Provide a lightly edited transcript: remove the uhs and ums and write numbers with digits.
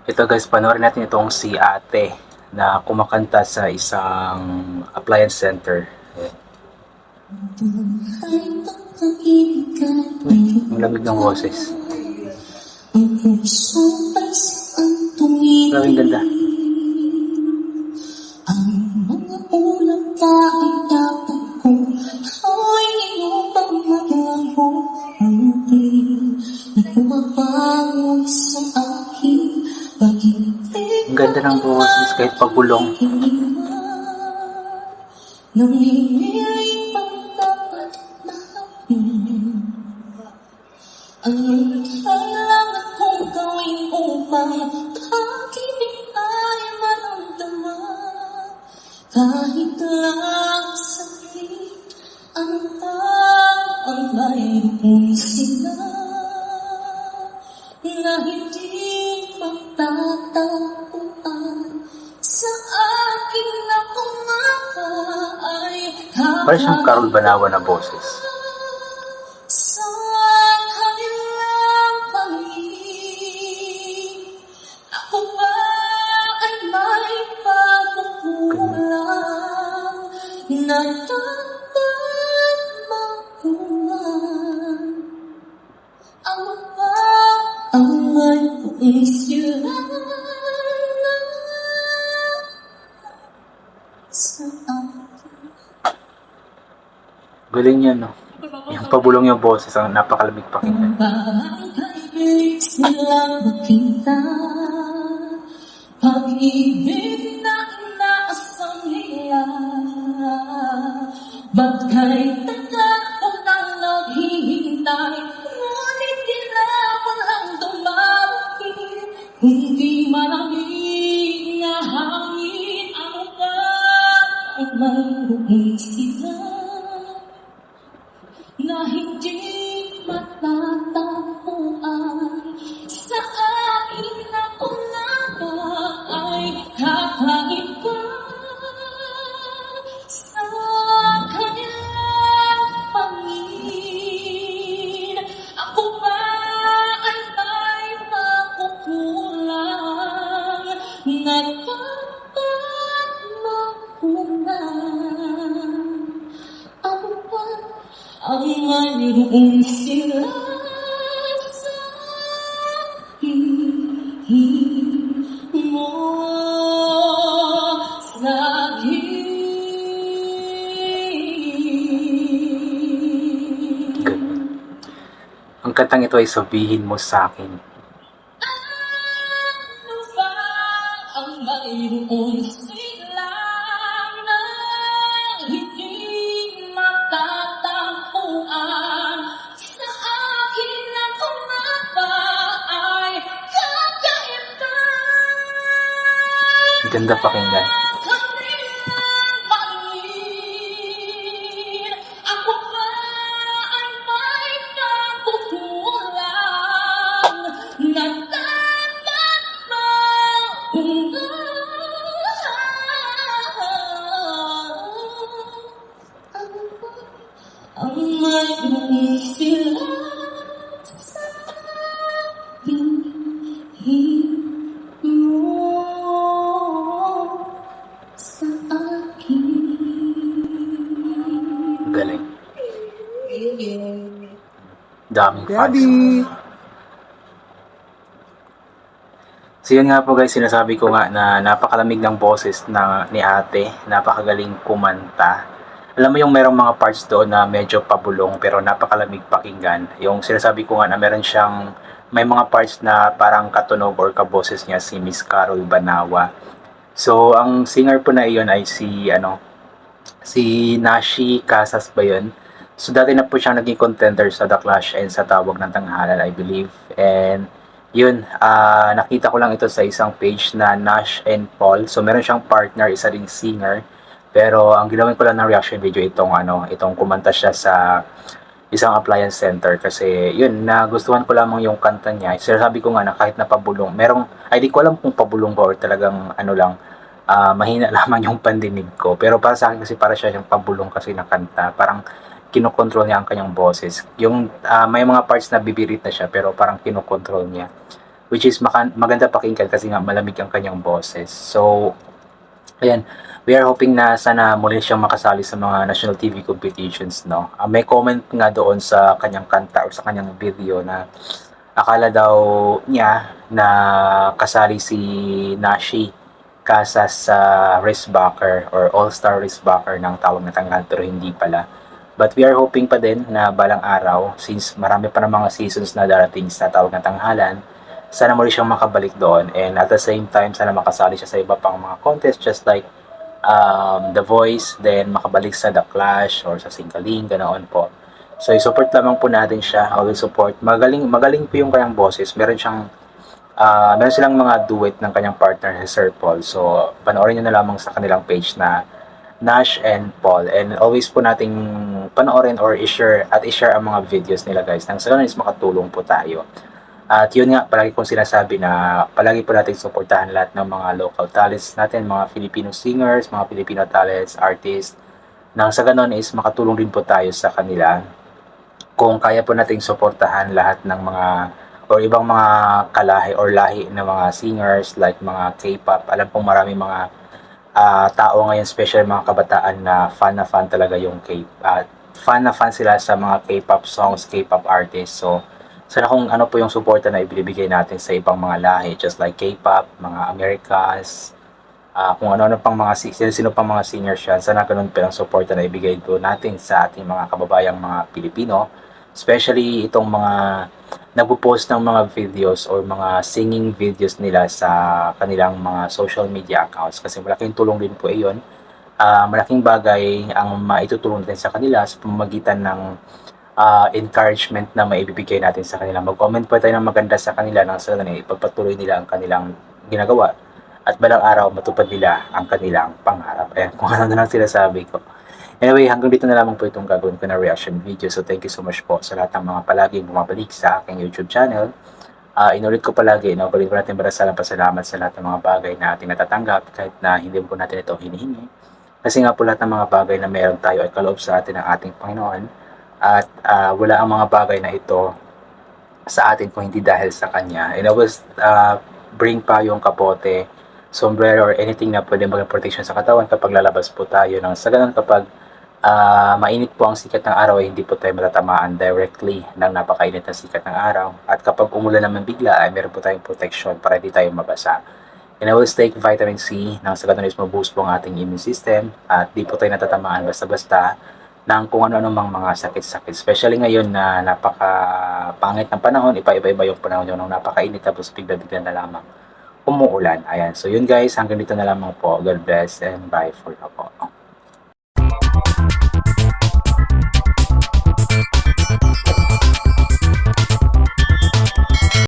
Ito guys, panoorin natin itong si Ate na kumakanta sa isang appliance center. Ayan. Ang lamig ng boses. Maraming ganda. Ang mga ulang tayo dapat kong ay inupang maglaho ang ating nagpapangong sa aking pag-ibig. Ang ganda ng boses kahit pabulong. Nanginginig pang dapat mahalin. Anong kailangan kong gawin upang pag-ibig ay maramdaman? Kahit lang saglit ang ang mayroon sila na hindi magtatapuan sa aking nakumaka ay Parang siyang Carol Banawa na boses. sa kanilang pangingin. Ako ba ay may pagkukulang na dapat makuha? Ako ba ang may puisila sa akin? Galing yan, no? Yung pabulong yung boses, ang napakalamig pakinggan. Pag-ibig silang makita, pag-ibig na inaasam nila. Ba't kahit tagal ko nang naghihintay, ngunit di na walang dumarating. Hindi malamig na hangin, ano ba ang mayroon sila na hindi matatapuan sa akin na kunaba ay kakaiba sa kanilang pangin. Ako ba ay may makukulang na dapat makunan? Ako ba ang mayroon sila sa piling mo sa akin? Ang kantang ito ay Sabihin Mo Sa Akin. Ano ba ang mayroon sila na hindi matatagpuan sa akin na kumaba ay kakaiba? Ang ganda pakinggan. Kanilang pangin. Ako ba ay may pagkukulang na dapat makunan? Ano ba ang mayroon sila sa piling mo sa akin? Ang galing. Daming fans. Daddy! So yun nga po guys, sinasabi ko nga na napakalamig ng boses ni Ate, napakagaling kumanta. Alam mo yung merong mga parts doon na medyo pabulong pero napakalamig pakinggan. Yung sinasabi ko nga na meron siyang, may mga parts na parang katunog or kaboses niya si Miss Carol Banawa. So ang singer po na iyon ay si Nashi Casas ba yun? So dati na po siyang naging contender sa The Clash and sa Tawag ng Tanghalan, I believe. And yun, nakita ko lang ito sa isang page na Nash and Paul. So meron siyang partner, isa ring singer. Pero ang ginawin ko lang ng reaction video itong kumanta siya sa isang appliance center kasi yun, nagustuhan ko lamang yung kanta niya. Sinasabi ko nga na kahit na pabulong, di ko alam kung pabulong ba or talagang mahina lamang yung pandinig ko. Pero para sa akin kasi para siya yung pabulong kasi na kanta. Parang kinokontrol niya ang kanyang boses. Yung may mga parts na bibirit na siya pero parang kinokontrol niya. which is maganda pakinggan kasi nga malamig ang kanyang boses. So, ayan, we are hoping na sana muli siyang makasali sa mga national TV competitions, no? May comment nga doon sa kanyang kanta o sa kanyang video na akala daw niya na kasali si Nashi Casas sa Racebacker or All-Star Racebacker ng tawag na tanggal, pero hindi pala. But we are hoping pa din na balang araw, since marami pa ng mga seasons na darating sa tawag na tanghalan, sana muli siyang makabalik doon, and at the same time sana makasali siya sa iba pang mga contest just like The Voice, then makabalik sa The Clash or sa Singaling, ganoon po. So i-support lamang po natin siya, always support. Magaling po yung kanyang boses. Meron silang mga duet ng kanyang partner si Sir Paul. So panoorin niyo na lamang sa kanilang page na Nash and Paul, and always po nating panoorin or i-share ang mga videos nila, guys, nang sa ganun is makatulong po tayo. At yun nga, palagi kong sinasabi na palagi po natin suportahan lahat ng mga local talents natin, mga Filipino singers, mga Filipino talents, artists, nang sa ganun is makatulong din po tayo sa kanila. Kung kaya po nating suportahan lahat ng mga or ibang mga kalahi or lahi ng mga singers like mga K-pop, alam pong marami mga tao ngayon, especially mga kabataan na fan talaga yung fan na fan sila sa mga K-pop songs, K-pop artists. So, sana kung ano po yung suporta na ibibigay natin sa ibang mga lahi, just like K-pop, mga Americas, kung ano-ano pang mga sino pang mga seniors yan, sana ganun pa ang suporta na ibigay po natin sa ating mga kababayang mga Pilipino, especially itong mga nagpo-post ng mga videos or mga singing videos nila sa kanilang mga social media accounts, kasi malaking tulong din po iyon. Malaking bagay ang maitutulong natin sa kanila sa pamamagitan ng encouragement na maibibigay natin sa kanila. Mag-comment po tayo ng maganda sa kanila nang sa ganun ipagpatuloy nila ang kanilang ginagawa at balang araw matupad nila ang kanilang pangarap. Ayan, kung ano na lang sinasabi ko. Anyway, hanggang dito na lamang po itong gagawin ko na reaction video. So thank you so much po sa lahat ng mga palaging bumabalik sa aking YouTube channel. Inulit ko palagi, balik po natin marasalang pasalamat sa lahat ng mga bagay na ating natatanggap kahit na hindi po natin ito hinihingi. Kasi nga po lahat ng mga bagay na meron tayo ay kaloob sa atin ng ating Panginoon. At wala ang mga bagay na ito sa atin kung hindi dahil sa Kanya. And always bring pa yung kapote, sombrero, or anything na pwede maging protection sa katawan kapag lalabas po tayo. Nang sa ganun, kapag mainit po ang sikat ng araw ay hindi po tayo matatamaan directly ng napakainit na sikat ng araw. At kapag umulan naman bigla ay meron po tayong protection para hindi tayo mabasa. And always take vitamin C nang sa ganun is maboost po ang ating immune system at di po tayo natatamaan basta-basta ng kung ano-ano mang mga sakit-sakit. Especially ngayon na napaka-pangit ng panahon, iba-iba yung panahon yun, napakainit tapos bigla-bigla na lamang umuulan. Ayan, so yun guys, hanggang dito na lamang po. God bless and bye for now po.